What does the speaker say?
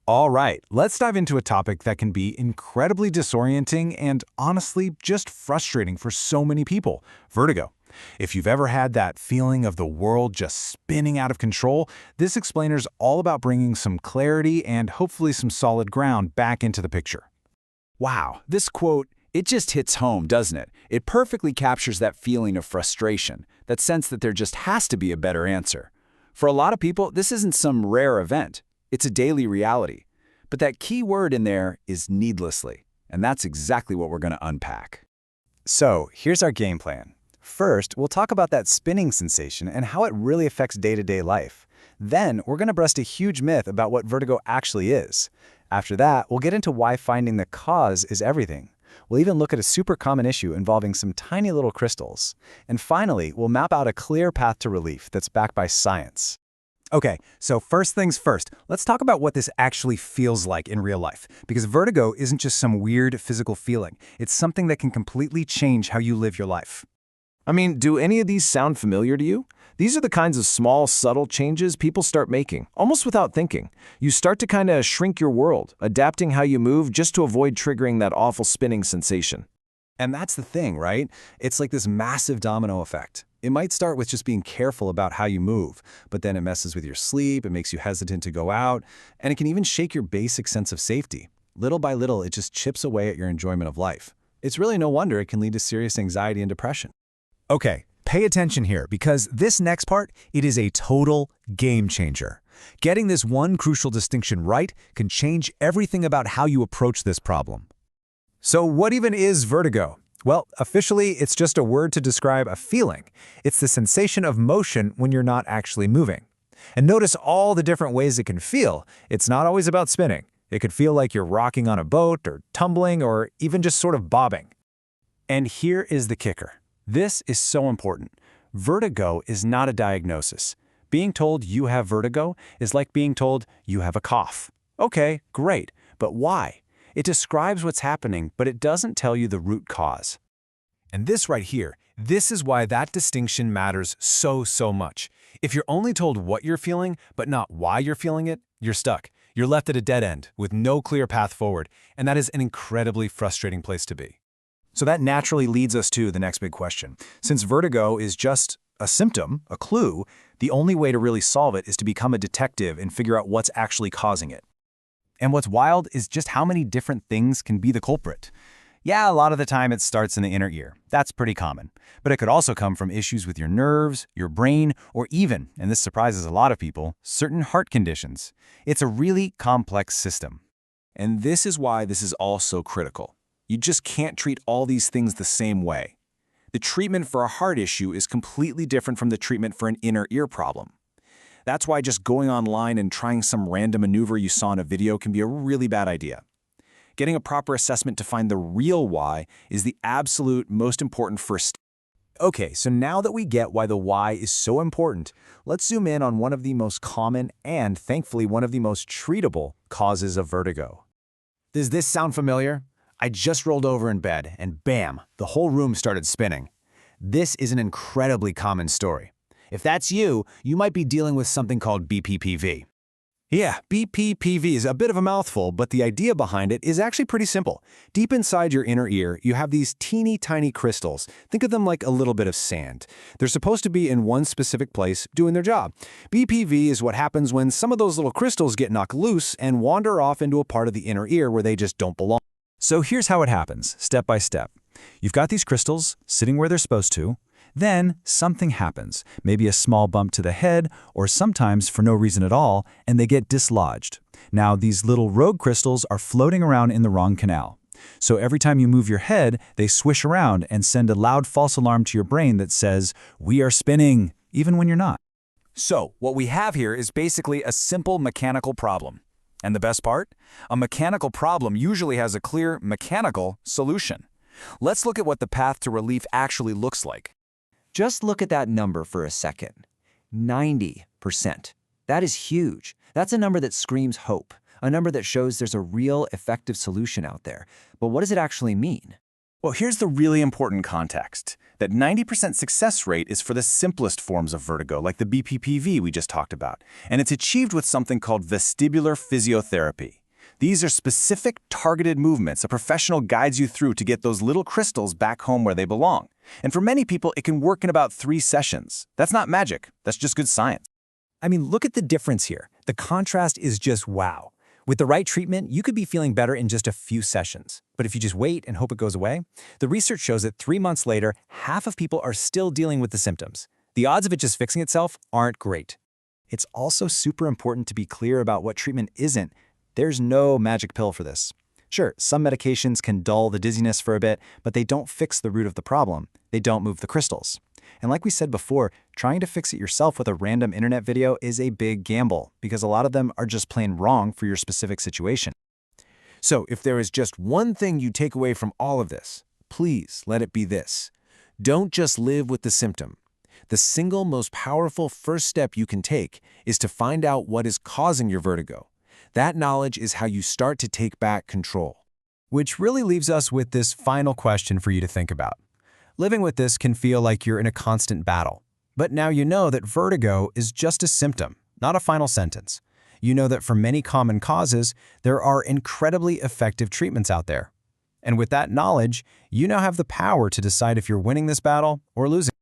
All right, let's dive into a topic that can be incredibly disorienting and honestly just frustrating for so many people: vertigo. If you've ever had that feeling of the world just spinning out of control, this explainer's all about bringing some clarity and hopefully some solid ground back into the picture. Wow, this quote, it just hits home, doesn't it? It perfectly captures that feeling of frustration, that sense that there just has to be a better answer. For a lot of people, this isn't some rare event. It's a daily reality. But that key word in there is needlessly, and that's exactly what we're going to unpack. So, here's our game plan. First, we'll talk about that spinning sensation and how it really affects day-to-day life. Then, we're going to bust a huge myth about what vertigo actually is. After that, we'll get into why finding the cause is everything. We'll even look at a super common issue involving some tiny little crystals. And finally, we'll map out a clear path to relief that's backed by science. Okay, so first things first, let's talk about what this actually feels like in real life. Because vertigo isn't just some weird physical feeling. It's something that can completely change how you live your life. I mean, do any of these sound familiar to you? These are the kinds of small, subtle changes people start making, almost without thinking. You start to kind of shrink your world, adapting how you move just to avoid triggering that awful spinning sensation. And that's the thing, right? It's like this massive domino effect. It might start with just being careful about how you move, but then it messes with your sleep, it makes you hesitant to go out, and it can even shake your basic sense of safety. Little by little, it just chips away at your enjoyment of life. It's really no wonder it can lead to serious anxiety and depression. Okay, pay attention here, because this next part, it is a total game changer. Getting this one crucial distinction right can change everything about how you approach this problem. So what even is vertigo? Well, officially, it's just a word to describe a feeling. It's the sensation of motion when you're not actually moving. And notice all the different ways it can feel. It's not always about spinning. It could feel like you're rocking on a boat or tumbling or even just sort of bobbing. And here is the kicker. This is so important. Vertigo is not a diagnosis. Being told you have vertigo is like being told you have a cough. Okay, great, but why? It describes what's happening, but it doesn't tell you the root cause. And this right here, this is why that distinction matters so much. If you're only told what you're feeling, but not why you're feeling it, you're stuck. You're left at a dead end with no clear path forward, and that is an incredibly frustrating place to be. So that naturally leads us to the next big question. Since vertigo is just a symptom, a clue, the only way to really solve it is to become a detective and figure out what's actually causing it. And what's wild is just how many different things can be the culprit. Yeah, a lot of the time it starts in the inner ear. That's pretty common. But it could also come from issues with your nerves, your brain, or even, and this surprises a lot of people, certain heart conditions. It's a really complex system. And this is why this is all so critical. You just can't treat all these things the same way. The treatment for a heart issue is completely different from the treatment for an inner ear problem. That's why just going online and trying some random maneuver you saw in a video can be a really bad idea. Getting a proper assessment to find the real why is the absolute most important first step. Okay, so now that we get why the why is so important, let's zoom in on one of the most common and, thankfully, one of the most treatable causes of vertigo. Does this sound familiar? I just rolled over in bed, and bam, the whole room started spinning. This is an incredibly common story. If that's you, you might be dealing with something called BPPV. Yeah, BPPV is a bit of a mouthful, but the idea behind it is actually pretty simple. Deep inside your inner ear, you have these teeny tiny crystals. Think of them like a little bit of sand. They're supposed to be in one specific place doing their job. BPV is what happens when some of those little crystals get knocked loose and wander off into a part of the inner ear where they just don't belong. So here's how it happens, step by step. You've got these crystals sitting where they're supposed to. Then something happens, maybe a small bump to the head, or sometimes for no reason at all, and they get dislodged. Now, these little rogue crystals are floating around in the wrong canal. So every time you move your head, they swish around and send a loud false alarm to your brain that says, "We are spinning," even when you're not. So what we have here is basically a simple mechanical problem. And the best part? A mechanical problem usually has a clear mechanical solution. Let's look at what the path to relief actually looks like. Just look at that number for a second. 90%. That is huge. That's a number that screams hope, a number that shows there's a real effective solution out there. But what does it actually mean? Well, here's the really important context. That 90% success rate is for the simplest forms of vertigo, like the BPPV we just talked about, and it's achieved with something called vestibular physiotherapy. These are specific, targeted movements a professional guides you through to get those little crystals back home where they belong. And for many people, it can work in about 3 sessions. That's not magic. That's just good science. I mean, look at the difference here. The contrast is just wow. With the right treatment, you could be feeling better in just a few sessions. But if you just wait and hope it goes away, the research shows that 3 months later, half of people are still dealing with the symptoms. The odds of it just fixing itself aren't great. It's also super important to be clear about what treatment isn't. There's no magic pill for this. Sure, some medications can dull the dizziness for a bit, but they don't fix the root of the problem. They don't move the crystals. And like we said before, trying to fix it yourself with a random internet video is a big gamble, because a lot of them are just plain wrong for your specific situation. So if there is just one thing you take away from all of this, please let it be this. Don't just live with the symptom. The single most powerful first step you can take is to find out what is causing your vertigo. That knowledge is how you start to take back control. Which really leaves us with this final question for you to think about. Living with this can feel like you're in a constant battle. But now you know that vertigo is just a symptom, not a final sentence. You know that for many common causes, there are incredibly effective treatments out there. And with that knowledge, you now have the power to decide if you're winning this battle or losing.